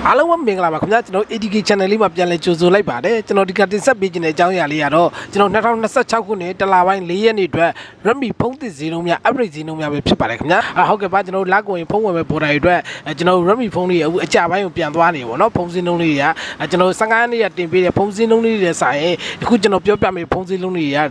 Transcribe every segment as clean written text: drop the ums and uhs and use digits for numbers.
အားလုံးပဲမင်္ဂလာပါခင်ဗျာကျွန်တော် ADK channel လေးမှာပြန်လည်ကြိုဆိုလိုက်ပါတယ်ကျွန်တော်ဒီကတင်ဆက်ပေးခြင်းတဲ့အကြောင်းအရာလေးကတော့ကျွန်တော်2026ခုနှစ်တလပိုင်း4ရက်နေ့အတွက် Redmi ဖုန်းသစ်ဈေးနှုန်းများ upgrade ဈေးနှုန်းများပဲဖြစ်ပါတယ်ခင်ဗျာဟုတ်ကဲ့ပါကျွန်တော်လက်ကိုရင်ဖုန်းဝယ်မဲ့ပေါ်တိုင်းအတွက်ကျွန်တော် Redmi ဖုန်းလေးအခုအကြပိုင်းကိုပြန်သွားနေပါတော့ဖုန်းဈေးနှုန်းလေးတွေကကျွန်တော်15ရက်နေ့ကတင်ပေးတဲ့ဖုန်းဈေးနှုန်းလေးတွေဆိုင်ရင်အခုကျွန်တော်ပြောပြမယ့်ဖုန်းဈေးနှုန်းလေးတွေက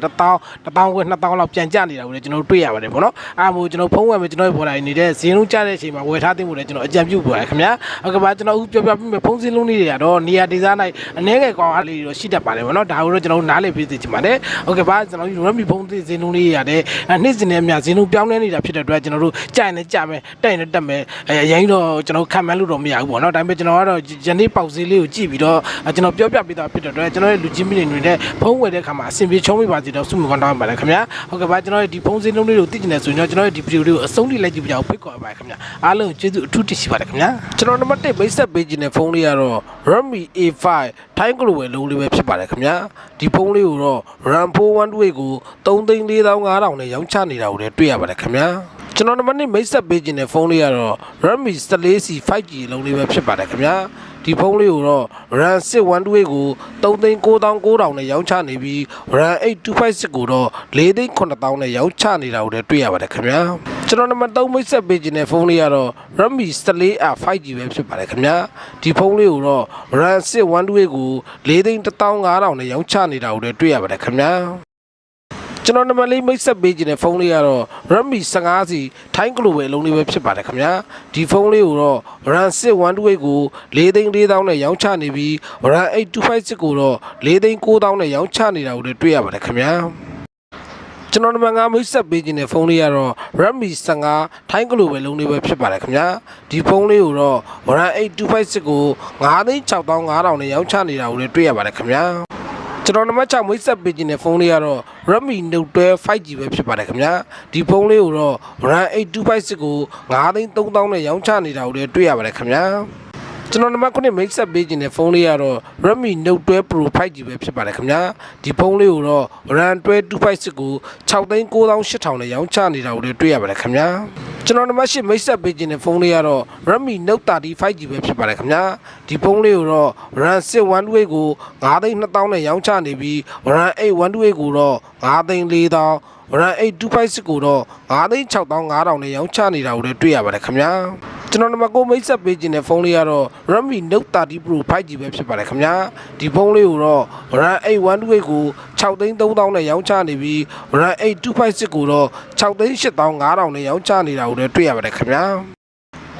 1000ခွဲ2000လောက်ပြန်ကျနေတာကိုလည်းကျွန်တော်တွေ့ရပါတယ်ပေါ့နော်အားမို့ကျွန်တော်ဖုန်းဝယ်မဲ့ကျွန်တော်ပေါ်တိုင်းနေတဲ့ဈေးနှုန်းကျတဲ့အချိန်မှာဝယ်ထားသင့်ဖို့လည်းကျွန်တော်အကြံပြုပါတယ်ခင်ဗျာဟုတ်ကဲ့ပါကျွန်တော်အခုပြောပြမယ့်ဖုန်းဈေးနှုန်းလေးတွေကတော့နေရာဒေသ၌အနေငယ်ကောင်အားလေးတွေရှိတတ်ပါတယ်ဗောနော်ဒါကိုတော့ကျွန်တော်နားလည်ပေးသိချင်ပါတယ်ဟုတ်ကဲ့ပါကျွန်တော် Redmi ဖုန်းသစ်ဈေးနှုန်းလေးရတယ်နေ့စဉ်နဲ့အများဈေးနှုန်းပြောင်းလဲနေတာဖြစ်တဲ့အတွက်ကျွန်တော်တို့ကြိုက်နေကြမယ်တိုက်နေတက်မယ်အရင်တော့ကျွန်တော်ခံမှန်းလို့တော့မရဘူးဗောနော်ဒါပေမဲ့ကျွန်တော်ကတော့ယနေ့ပေါက်ဈေးလေးကိုကြည့်ပြီးတော့ကျွန်တော်ပြောပြပေးတာဖြစ်တဲ့အတွက်ကျွန်တော်ရဲ့လူချင်းမိနေနေတဲ့ဖုန်းဝယ်တဲ့ခါမှာအဆင်ပြေချုံးမိပါစေတော့ဆုမကောင်းတောင်းပါတယ်ခင်ဗျာဟုတ်ကဲ့ပါကျွန်တော်ရဲ့ဒီဖုန်းဈေးနှုန်းလေးကိုသိချင်တယ်ဆိုရင်တော့ကျွန်တော်ရဲ့ဒီဗီဒီယိုလေးကိုအဆုံးထိလိုက်ကြည့်ပြအောင်ဖိတ်ခေါ်ပါတယ်ခင်ဗျာအားလုံးကျေးဇူးအထူးတင်ရှိပါတယ်ခင်ဗျာကျွန်တော်နံပါတ်1မိတ်ဆက်ပေးခြင်းတဲ့ဖုန်းလေးကတော့ Redmi A5 ထိုင်းကလိုဝယ်လုံးလေးပဲဖြစ်ပါတယ်ခင်ဗျာဒီဖုန်းလေးကိုတော့ RAM 412ကို3,4500နဲ့ရောင်းချနေတာကိုလည်းတွေ့ရပါတယ်ခင်ဗျာကျွန်တော်နံပါတ်2မိတ်ဆက်ပေးခြင်းတဲ့ဖုန်းလေးကတော့ Redmi 14C 5G လုံးလေးပဲဖြစ်ပါတယ်ခင်ဗျာဒီဖုန်းလေးကိုတော့ RAM 612ကို3,9900နဲ့ရောင်းချနေပြီး RAM 8256ကိုတော့4,9000နဲ့ရောင်းချနေတာကိုလည်းတွေ့ရပါတယ်ခင်ဗျာကျွန်တော်နံပါတ်3မိတ်ဆက်ပေးခြင်းတဲ့ဖုန်းလေးကတော့ Redmi 14R 5G ပဲဖြစ်ပါတယ်ခင်ဗျာဒီဖုန်းလေးကိုတော့ RAM 612ကို4,1500နဲ့ရောင်းချနေတာကိုလည်းတွေ့ရပါတယ်ခင်ဗျာကျွန်တော်နံပါတ်4မိတ်ဆက်ပေးခြင်းတဲ့ဖုန်းလေးကတော့ Redmi 15C ထိုင်းကလိုဝယ်လုံးလေးပဲဖြစ်ပါတယ်ခင်ဗျာဒီဖုန်းလေးကိုတော့ RAM 612ကို4,4000နဲ့ရောင်းချနေပြီး RAM 8256ကိုတော့4,9000နဲ့ရောင်းချနေတာကိုလည်းတွေ့ရပါတယ်ခင်ဗျာကျွန်တော်နံပါတ်5မိတ်ဆက်ပေးခြင်းတဲ့ဖုန်းလေးကတော့ Redmi 15ထိုင်းကလိုဝယ်လုံးလေးပဲဖြစ်ပါတယ်ခင်ဗျာဒီဖုန်းလေးကိုတော့ RAM 8256ကို5,6500နဲ့ရောင်းချနေတာကိုလည်းတွေ့ရပါတယ်ခင်ဗျာကျွန်တော်နံပါတ်6မိတ်ဆက်ပေးခြင်းတဲ့ဖုန်းလေးကတော့ Redmi Note 12 5G ပဲဖြစ်ပါတယ်ခင်ဗျာဒီဖုန်းလေးကိုတော့ RAM 8256ကို5,3000နဲ့ရောင်းချနေတာကိုလည်းတွေ့ရပါတယ်ခင်ဗျာကျွန်တော်နံပါတ်9မိတ်ဆက်ပေးခြင်းတဲ့ဖုန်းလေးကတော့ Redmi Note 12 Pro 5G ပဲဖြစ်ပါတယ်ခင်ဗျာဒီဖုန်းလေးကိုတော့ RAM 1256ကို6,9800နဲ့ရောင်းချနေတာကိုလည်းတွေ့ရပါတယ်ခင်ဗျာကျွန်တော်နံပါတ်10မိတ်ဆက်ပေးခြင်းတဲ့ဖုန်းလေးကတော့ Redmi Note 30 5G ပဲဖြစ်ပါတယ်ခင်ဗျာဒီဖုန်းလေးကိုတော့ RAM 612ကို5,2000နဲ့ရောင်းချနေပြီး RAM 812ကိုတော့5,4000RAM 8256ကိုတော့5,6500နဲ့ရောင်းချနေတာကိုလည်းတွေ့ရပါတယ်ခင်ဗျာကျွန်တော်နံပါတ်9မိတ်ဆက်ပေးခြင်းတဲ့ဖုန်းလေးကတော့ Redmi Note 30 Pro 5G ပဲဖြစ်ပါတယ်ခင်ဗျာဒီဖုန်းလေးကိုတော့ RAM 812ကို6,3000နဲ့ရောင်းချနေပြီး RAM 8256ကိုတော့6,8500နဲ့ရောင်းချနေတာကိုလည်းတွေ့ရပါတယ်ခင်ဗျာ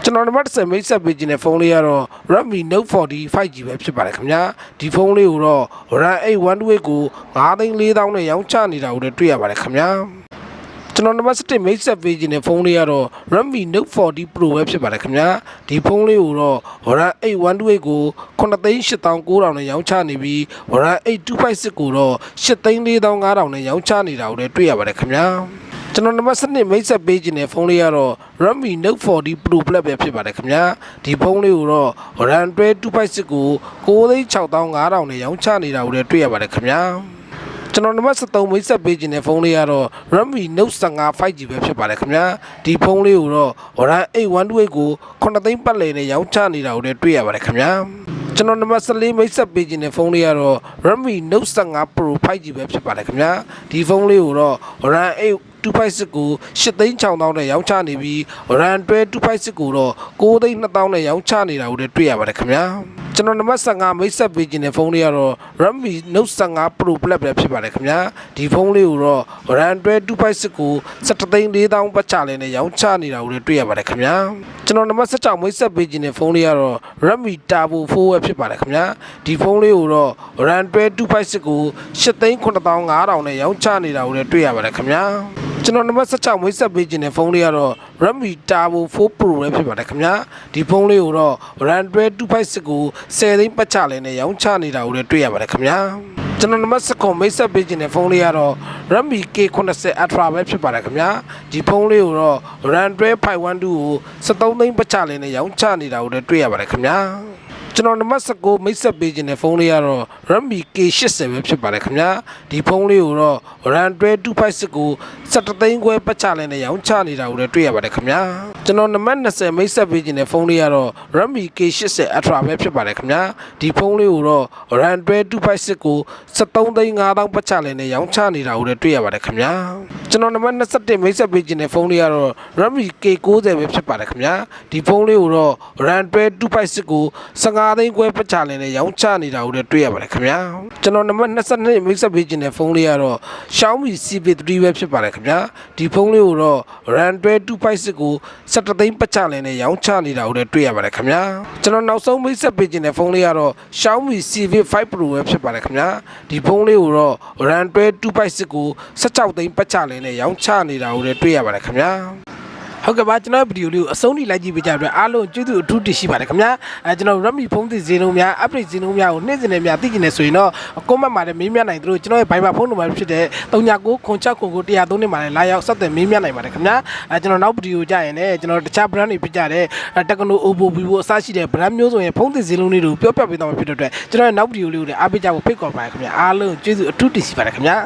ကျွန်တော်နံပါတ်10မိတ်ဆက်ပေးခြင်းတဲ့ဖုန်းလေးကတော့ Redmi Note 40 5G ပဲဖြစ်ပါတယ်ခင်ဗျာဒီဖုန်းလေးကိုတော့ RAM 812ကို5,4000နဲ့ရောင်းချနေတာကိုလည်းတွေ့ရပါတယ်ခင်ဗျာကျွန်တော်နံပါတ်7မိတ်ဆက်ပေးခြင်းတဲ့ဖုန်းလေးကတော့ Redmi Note 40 Pro ပဲဖြစ်ပါတယ်ခင်ဗျာဒီဖုန်းလေးကိုတော့ RAM 812ကို9,8900နဲ့ရောင်းချနေပြီး RAM 8256ကိုတော့8,4500နဲ့ရောင်းချနေတာကိုလည်းတွေ့ရပါတယ်ခင်ဗျာကျွန်တော်နံပါတ်7မိတ်ဆက်ပေးခြင်းတဲ့ဖုန်းလေးကတော့ Redmi Note 40 Pro Plus ပဲဖြစ်ပါတယ်ခင်ဗျာဒီဖုန်းလေးကိုတော့ RAM 1256ကို9,6500နဲ့ရောင်းချနေတာကိုလည်းတွေ့ရပါတယ်ခင်ဗျာကျွန်တော်နံပါတ်73မိတ်ဆက်ပေးခြင်းတဲ့ဖုန်းလေးကတော့ Redmi Note 15 5G ပဲဖြစ်ပါတယ်ခင်ဗျာဒီဖုန်းလေးကိုတော့ RAM 812ကို9,000ပတ်လည်နဲ့ရောင်းချနေတာကိုလည်းတွေ့ရပါတယ်ခင်ဗျာကျွန်တော်နံပါတ်14မိတ်ဆက်ပေးခြင်းတဲ့ဖုန်းလေးကတော့ Redmi Note 15 Pro 5G ပဲဖြစ်ပါတယ်ခင်ဗျာဒီဖုန်းလေးကိုတော့ RAM 256ကို8,6000နဲ့ရောင်းချနေပြီး RAM 1256ကိုတော့9,2000နဲ့ရောင်းချနေတာကိုလည်းတွေ့ရပါတယ်ခင်ဗျာကျွန်တော်နံပါတ်15မိတ်ဆက်ပေးခြင်းတဲ့ဖုန်းလေးကတော့ Redmi Note 15 Pro Plus ပဲဖြစ်ပါတယ်ခင်ဗျာဒီဖုန်းလေးကိုတော့ RAM 1256ကို17,4000ပတ်ချလဲနဲ့ရောင်းချနေတာကိုလည်းတွေ့ရပါတယ်ခင်ဗျာကျွန်တော်နံပါတ်16မိတ်ဆက်ပေးခြင်းတဲ့ဖုန်းလေးကတော့ Redmi Turbo 4ပဲဖြစ်ပါတယ်ခင်ဗျာဒီဖုန်းလေးကိုတော့ RAM 1256ကို8,9500နဲ့ရောင်းချနေတာကိုလည်းတွေ့ရပါတယ်ခင်ဗျာကျွန်တော်နံပါတ်16မိတ်ဆက်ပေးခြင်းတဲ့ဖုန်းလေးကတော့ Redmi Turbo 4 Pro ပဲဖြစ်ပါတယ်ခင်ဗျာဒီဖုန်းလေးကိုတော့ RAM 1256ကို10,000ပတ်ချလဲနဲ့ရောင်းချနေတာကိုလည်းတွေ့ရပါတယ်ခင်ဗျာကျွန်တော်နံပါတ်19မိတ်ဆက်ပေးခြင်းတဲ့ဖုန်းလေးကတော့ Redmi K90 Ultra ပဲဖြစ်ပါတယ်ခင်ဗျာဒီဖုန်းလေးကိုတော့ RAM 512ကို13,000ပတ်ချလဲနဲ့ရောင်းချနေတာကိုလည်းတွေ့ရပါတယ်ခင်ဗျာ ကျွန်တော်နံပါတ်19မိတ်ဆက်ပေးခြင်းတဲ့ဖုန်းလေးကတော့ Redmi K80 ပဲဖြစ်ပါတယ်ခင်ဗျာဒီဖုန်းလေးကိုတော့ RAM 256ကို17သိန်းခွဲပတ်ချလဲနဲ့ရောင်းချနေတာကိုလည်းတွေ့ရပါတယ်ခင်ဗျာကျွန်တော်နံပါတ်20မိတ်ဆက်ပေးခြင်းတဲ့ဖုန်းလေးကတော့ Redmi K80 Ultra ပဲဖြစ်ပါတယ်ခင်ဗျာဒီဖုန်းလေးကိုတော့ RAM 256ကို73သိန်း5000ပတ်ချလဲနဲ့ရောင်းချနေတာကိုလည်းတွေ့ရပါတယ်ခင်ဗျာကျွန်တော်နံပါတ်21မိတ်ဆက်ပေးခြင်းတဲ့ဖုန်းလေးကတော့ Redmi K90 ပဲဖြစ်ပါတယ်ခင်ဗျာဒီဖုန်းလေးကိုတော့ RAM 256ကို15သိန်းခွဲပတ်ချလဲနဲ့ရောင်းချနေတာကိုလည်းတွေ့ရပါတယ်ခင်ဗျာကျွန်တော်နံပါတ်22မိတ်ဆက်ပေးခြင်းတဲ့ဖုန်းလေးကတော့ Xiaomi CP3 ပဲဖြစ်ပါတယ်ခင်ဗျာဒီဖုန်းလေးကိုတော့ RAM 256ကို17သိန်းပတ်ချလဲနဲ့ရောင်းချနေတာကိုလည်းတွေ့ရပါတယ်ခင်ဗျာကျွန်တော်နောက်ဆုံးမိတ်ဆက်ပေးခြင်းတဲ့ဖုန်းလေးကတော့ Xiaomi CV5 Pro ပဲဖြစ်ပါတယ်ခင်ဗျာဒီဖုန်းလေးကိုတော့ RAM 256ကို16သိန်းပတ်ချလဲနဲ့ရောင်းချနေတာကိုလည်းတွေ့ရပါတယ်ခင်ဗျာဟုတ်ကဲ့ပါကျွန်တော်ဗီဒီယိုလေးကိုအဆုံးထိလိုက်ကြည့်ပေးကြတဲ့အားလုံးကျေးဇူးအထူးတင်ရှိပါတယ်ခင်ဗျာကျွန်တော် Redmi ဖုန်းသစ်ဈေးနှုန်းများ update ဈေးနှုန်းများကိုနေ့စဉ်နဲ့များသိကျင်နေဆိုရင်တော့ comment မှာလည်းမေးမြန်းနိုင်သလိုကျွန်တော်ရဲ့ Viber ဖုန်းနံပါတ်ဖြစ်တဲ့399699 103နဲ့မှာလည်းလာရောက်ဆက်သွယ်မေးမြန်းနိုင်ပါတယ်ခင်ဗျာကျွန်တော်နောက်ဗီဒီယိုကြရင်လည်းကျွန်တော်တခြား brand တွေဖြစ်ကြတဲ့ Tecno Oppo Vivo အစရှိတဲ့ brand မျိုးစုံရဲ့ဖုန်းသစ်ဈေးနှုန်းလေးတွေကိုပြောပြပေးသွားမှာဖြစ်တဲ့အတွက်ကျွန်တော်ရဲ့နောက်ဗီဒီယိုလေးကိုလည်းအားပေးကြဖို့ဖိတ်ခေါ်ပါတယ်ခင်ဗျာအားလုံးကျေးဇူးအထူးတင်ရှိပါတယ်ခင်ဗျာ